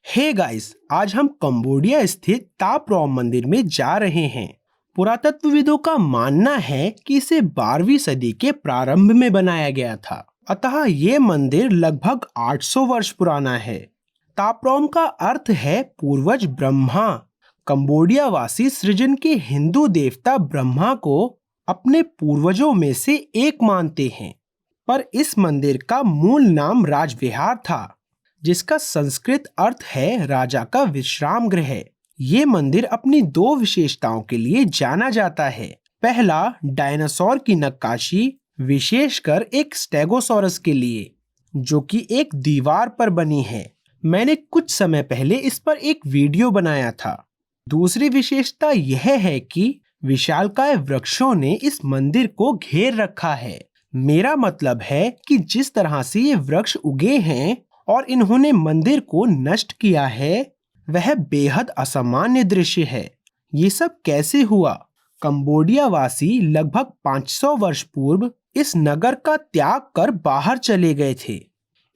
Hey guys, आज हम Cambodia स्थित तापरोम मंदिर में जा रहे हैं। पुरातत्वविदों का मानना है कि इसे 12वीं सदी के प्रारंभ में बनाया गया था, अतः ये मंदिर लगभग 800 वर्ष पुराना है। तापरोम का अर्थ है पूर्वज ब्रह्मा। कंबोडिया वासी सृजन के हिंदू देवता ब्रह्मा को अपने पूर्वजों में से एक मानते हैं, पर इस मंदिर का मूल नाम राजविहार था, जिसका संस्कृत अर्थ है राजा का विश्राम गृह। ये मंदिर अपनी दो विशेषताओं के लिए जाना जाता है। पहला, डायनासोर की नक्काशी, विशेषकर एक स्टेगोसॉरस के लिए, जो कि एक दीवार पर बनी है। मैंने कुछ समय पहले इस पर एक वीडियो बनाया था। दूसरी विशेषता यह है कि विशालकाय वृक्षों ने इस मंदिर को घेर रखा है। मेरा मतलब है कि जिस तरह से ये वृक्ष उगे हैं और इन्होंने मंदिर को नष्ट किया है, वह बेहद असामान्य दृश्य है। ये सब कैसे हुआ? कंबोडिया वासी लगभग 500 वर्ष पूर्व इस नगर का त्याग कर बाहर चले गए थे।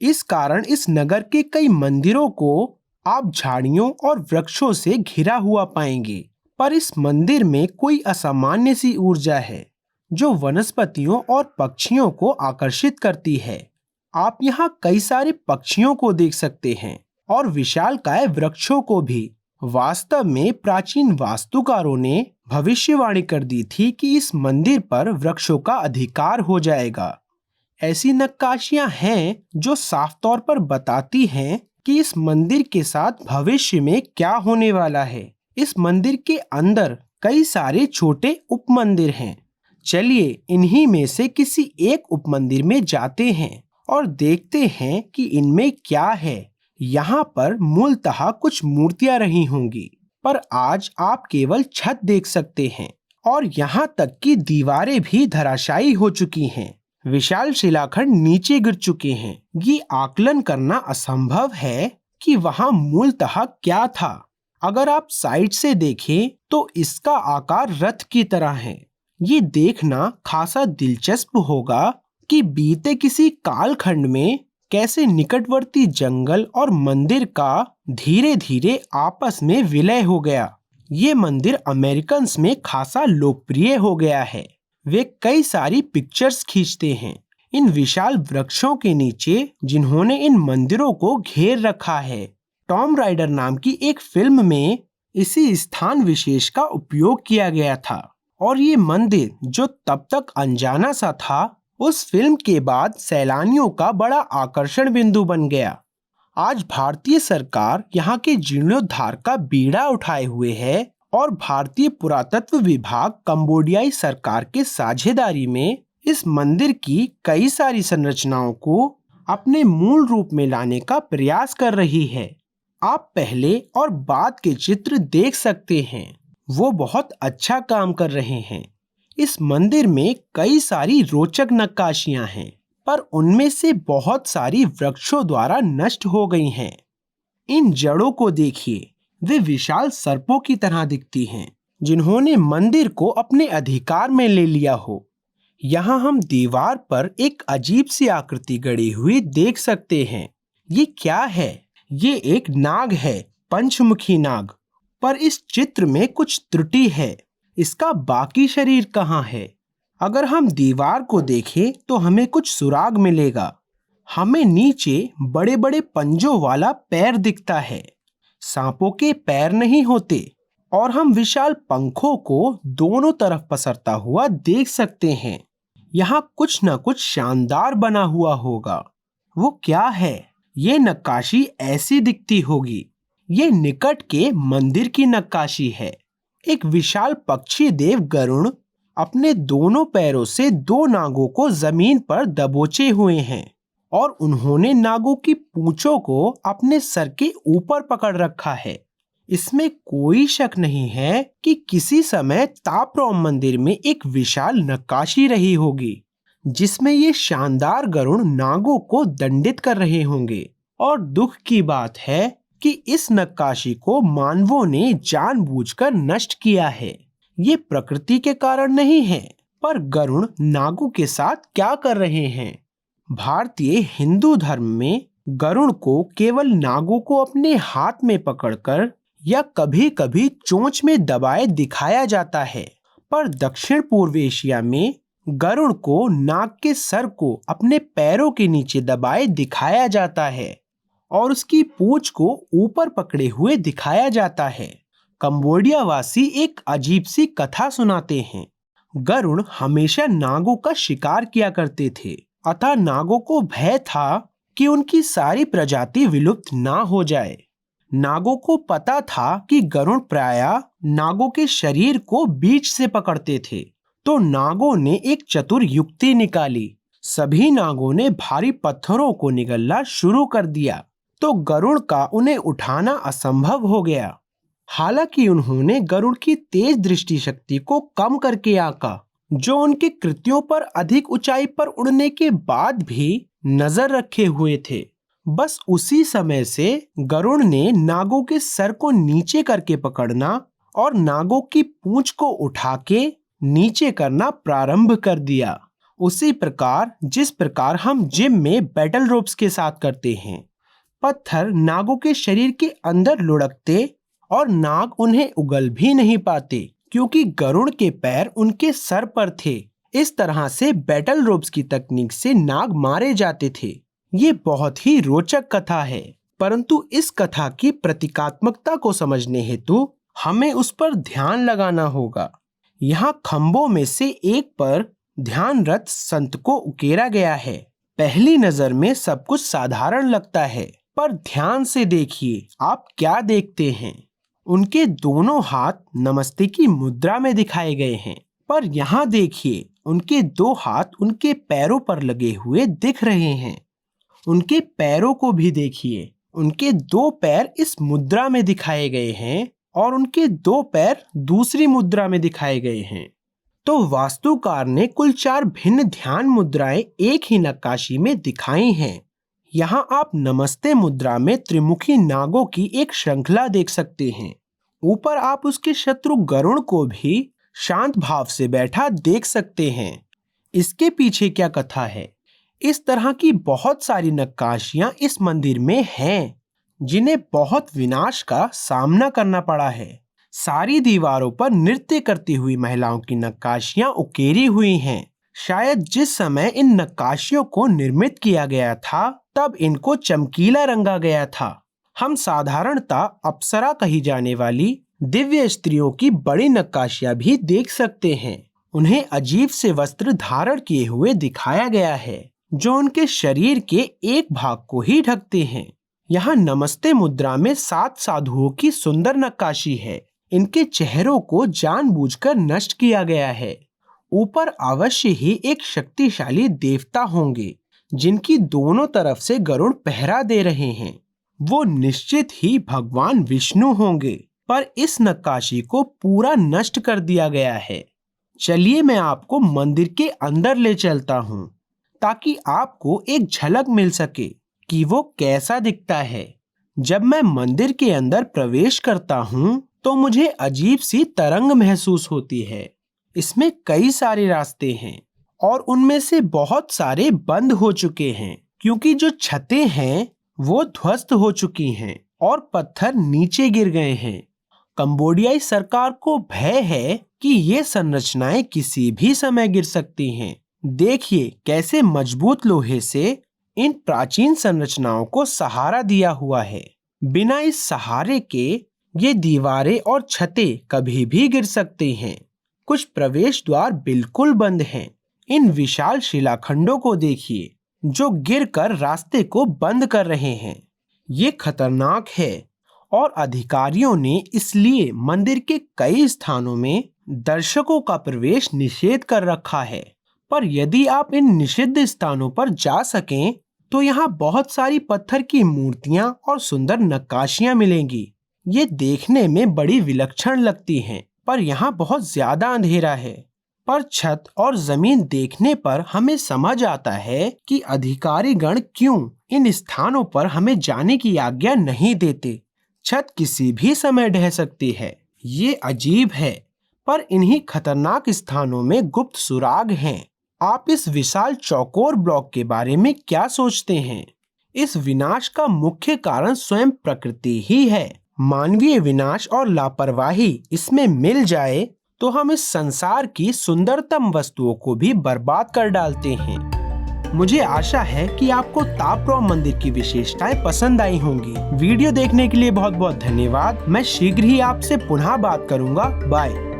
इस कारण इस नगर के कई मंदिरों को आप झाड़ियों और वृक्षों से घिरा हुआ पाएंगे, पर इस मंदिर में कोई असामान्य सी ऊर्जा है जो वनस्पतियों और पक्षियों को आकर्षित करती है। आप यहाँ कई सारे पक्षियों को देख सकते हैं और विशालकाय वृक्षों को भी। वास्तव में प्राचीन वास्तुकारों ने भविष्यवाणी कर दी थी कि इस मंदिर पर वृक्षों का अधिकार हो जाएगा। ऐसी नक्काशियां हैं जो साफ तौर पर बताती हैं कि इस मंदिर के साथ भविष्य में क्या होने वाला है। इस मंदिर के अंदर कई सारे छोटे उपमंदिर हैं। चलिए इन्हीं में से किसी एक उपमंदिर में जाते हैं और देखते हैं कि इनमें क्या है। यहाँ पर मूलतः कुछ मूर्तियां रही होंगी, पर आज आप केवल छत देख सकते हैं और यहाँ तक कि दीवारें भी धराशायी हो चुकी हैं। विशाल शिलाखंड नीचे गिर चुके हैं। ये आकलन करना असंभव है कि वहाँ मूलतः क्या था। अगर आप साइड से देखें तो इसका आकार रथ की तरह है। ये देखना खासा दिलचस्प होगा कि बीते किसी कालखंड में कैसे निकटवर्ती जंगल और मंदिर का धीरे धीरे आपस में विलय हो गया। ये मंदिर अमेरिकन्स में खासा लोकप्रिय हो गया है। वे कई सारी पिक्चर्स खींचते हैं इन विशाल वृक्षों के नीचे, जिन्होंने इन मंदिरों को घेर रखा है। टॉम राइडर नाम की एक फिल्म में इसी स्थान विशेष का उपयोग किया गया था और ये मंदिर, जो तब तक अनजाना सा था, उस फिल्म के बाद सैलानियों का बड़ा आकर्षण बिंदु बन गया। आज भारतीय सरकार यहाँ के जीर्णोद्धार का बीड़ा उठाए हुए है और भारतीय पुरातत्व विभाग कंबोडियाई सरकार के साझेदारी में इस मंदिर की कई सारी संरचनाओं को अपने मूल रूप में लाने का प्रयास कर रही है। आप पहले और बाद के चित्र देख सकते हैं, वो बहुत अच्छा काम कर रहे हैं। इस मंदिर में कई सारी रोचक नक्काशियां हैं, पर उनमें से बहुत सारी वृक्षों द्वारा नष्ट हो गई हैं। इन जड़ों को देखिए, वे विशाल सर्पों की तरह दिखती हैं, जिन्होंने मंदिर को अपने अधिकार में ले लिया हो। यहाँ हम दीवार पर एक अजीब सी आकृति गढ़ी हुई देख सकते हैं। ये क्या है? ये एक नाग है, पंचमुखी नाग। पर इस चित्र में कुछ त्रुटि है। इसका बाकी शरीर कहाँ है? अगर हम दीवार को देखें तो हमें कुछ सुराग मिलेगा। हमें नीचे बड़े बड़े पंजों वाला पैर दिखता है। सांपों के पैर नहीं होते। और हम विशाल पंखों को दोनों तरफ पसरता हुआ देख सकते हैं। यहाँ कुछ न कुछ शानदार बना हुआ होगा। वो क्या है? ये नक्काशी ऐसी दिखती होगी। ये निकट के मंदिर की नक्काशी है। एक विशाल पक्षी देव गरुड़ अपने दोनों पैरों से दो नागों को जमीन पर दबोचे हुए हैं और उन्होंने नागों की पूंछों को अपने सर के ऊपर पकड़ रखा है। इसमें कोई शक नहीं है कि किसी समय तापरोम मंदिर में एक विशाल नक्काशी रही होगी, जिसमें ये शानदार गरुड़ नागों को दंडित कर रहे होंगे। और दुख की बात है कि इस नक्काशी को मानवों ने जानबूझकर नष्ट किया है। ये प्रकृति के कारण नहीं है, पर गरुड़ नागों के साथ क्या कर रहे हैं? भारतीय हिंदू धर्म में गरुड़ को केवल नागों को अपने हाथ में पकड़कर या कभी कभी चोंच में दबाए दिखाया जाता है, पर दक्षिण पूर्व एशिया में गरुड़ को नाग के सर को अपने पैरों के नीचे दबाए दिखाया जाता है और उसकी पूंछ को ऊपर पकड़े हुए दिखाया जाता है। कंबोडिया वासी एक अजीब सी कथा सुनाते हैं। गरुड़ हमेशा नागों का शिकार किया करते थे, अतः नागों को भय था कि उनकी सारी प्रजाति विलुप्त ना हो जाए। नागों को पता था कि गरुड़ प्रायः नागों के शरीर को बीच से पकड़ते थे, तो नागों ने एक चतुर युक्ति निकाली। सभी नागों ने भारी पत्थरों को निगलना शुरू कर दिया, तो गरुड़ का उन्हें उठाना असंभव हो गया। हालांकि उन्होंने गरुड़ की तेज दृष्टि शक्ति को कम करके आंका, जो उनके कृत्यों पर अधिक ऊंचाई पर उड़ने के बाद भी नजर रखे हुए थे। बस उसी समय से गरुड़ ने नागों के सर को नीचे करके पकड़ना और नागों की पूंछ को उठा के नीचे करना प्रारंभ कर दिया। उसी प्रकार जिस प्रकार हम जिम में बैटल रोप्स के साथ करते हैं। पत्थर नागों के शरीर के अंदर लुढ़कते और नाग उन्हें उगल भी नहीं पाते, क्योंकि गरुड़ के पैर उनके सर पर थे। इस तरह से बैटल रोप्स की तकनीक से नाग मारे जाते थे। ये बहुत ही रोचक कथा है, परंतु इस कथा की प्रतीकात्मकता को समझने हेतु हमें उस पर ध्यान लगाना होगा। यहाँ खंभों में से एक पर ध्यानरत संत को उकेरा गया है। पहली नजर में सब कुछ साधारण लगता है, पर ध्यान से देखिए आप क्या देखते हैं। उनके दोनों हाथ नमस्ते की मुद्रा में दिखाए गए हैं, पर यहाँ देखिए उनके दो हाथ उनके पैरों पर लगे हुए दिख रहे हैं। उनके पैरों को भी देखिए, उनके दो पैर इस मुद्रा में दिखाए गए हैं और उनके दो पैर दूसरी मुद्रा में दिखाए गए हैं। तो वास्तुकार ने कुल 4 भिन्न ध्यान मुद्राएं एक ही नक्काशी में दिखाई हैं। यहाँ आप नमस्ते मुद्रा में त्रिमुखी नागों की एक श्रृंखला देख सकते हैं। ऊपर आप उसके शत्रु गरुड़ को भी शांत भाव से बैठा देख सकते हैं। इसके पीछे क्या कथा है? इस तरह की बहुत सारी नक्काशियां इस मंदिर में हैं, जिन्हें बहुत विनाश का सामना करना पड़ा है। सारी दीवारों पर नृत्य करती हुई महिलाओं की नक्काशियां उकेरी हुई हैं। शायद जिस समय इन नक्काशियों को निर्मित किया गया था, तब इनको चमकीला रंगा गया था। हम साधारणतः अप्सरा कही जाने वाली दिव्य स्त्रियों की बड़ी नक्काशियां भी देख सकते हैं। उन्हें अजीब से वस्त्र धारण किए हुए दिखाया गया है, जो उनके शरीर के एक भाग को ही ढकते हैं। यहाँ नमस्ते मुद्रा में 7 साधुओं की सुंदर नक्काशी है। इनके चेहरों को जानबूझकर नष्ट किया गया है। ऊपर अवश्य ही एक शक्तिशाली देवता होंगे, जिनकी दोनों तरफ से गरुड़ पहरा दे रहे हैं। वो निश्चित ही भगवान विष्णु होंगे, पर इस नक्काशी को पूरा नष्ट कर दिया गया है। चलिए मैं आपको मंदिर के अंदर ले चलता हूँ, ताकि आपको एक झलक मिल सके कि वो कैसा दिखता है। जब मैं मंदिर के अंदर प्रवेश करता हूँ, तो मुझे अजीब सी तरंग महसूस होती है। इसमें कई सारे रास्ते हैं और उनमें से बहुत सारे बंद हो चुके हैं, क्योंकि जो छतें हैं वो ध्वस्त हो चुकी हैं और पत्थर नीचे गिर गए हैं। कंबोडियाई सरकार को भय है कि ये संरचनाएं किसी भी समय गिर सकती हैं। देखिए कैसे मजबूत लोहे से इन प्राचीन संरचनाओं को सहारा दिया हुआ है। बिना इस सहारे के ये दीवारें और छतें कभी भी गिर सकती हैं। कुछ प्रवेश द्वार बिल्कुल बंद हैं। इन विशाल शिलाखंडों को देखिए, जो गिरकर रास्ते को बंद कर रहे हैं। ये खतरनाक है और अधिकारियों ने इसलिए मंदिर के कई स्थानों में दर्शकों का प्रवेश निषेध कर रखा है। पर यदि आप इन निषिद्ध स्थानों पर जा सकें, तो यहाँ बहुत सारी पत्थर की मूर्तियां और सुंदर नक्काशियां मिलेंगी। ये देखने में बड़ी विलक्षण लगती हैं, पर यहाँ बहुत ज्यादा अंधेरा है। पर छत और जमीन देखने पर हमें समझ आता है कि अधिकारीगण क्यों इन स्थानों पर हमें जाने की आज्ञा नहीं देते। छत किसी भी समय ढह सकती है। ये अजीब है, पर इन्हीं खतरनाक स्थानों में गुप्त सुराग हैं। आप इस विशाल चौकोर ब्लॉक के बारे में क्या सोचते हैं? इस विनाश का मुख्य कारण स्वयं प्रकृति ही है। मानवीय विनाश और लापरवाही इसमें मिल जाए तो हम इस संसार की सुंदरतम वस्तुओं को भी बर्बाद कर डालते हैं। मुझे आशा है कि आपको तापरौम मंदिर की विशेषताएं पसंद आई होंगी। वीडियो देखने के लिए बहुत बहुत धन्यवाद। मैं शीघ्र ही आपसे पुनः बात करूंगा। बाय।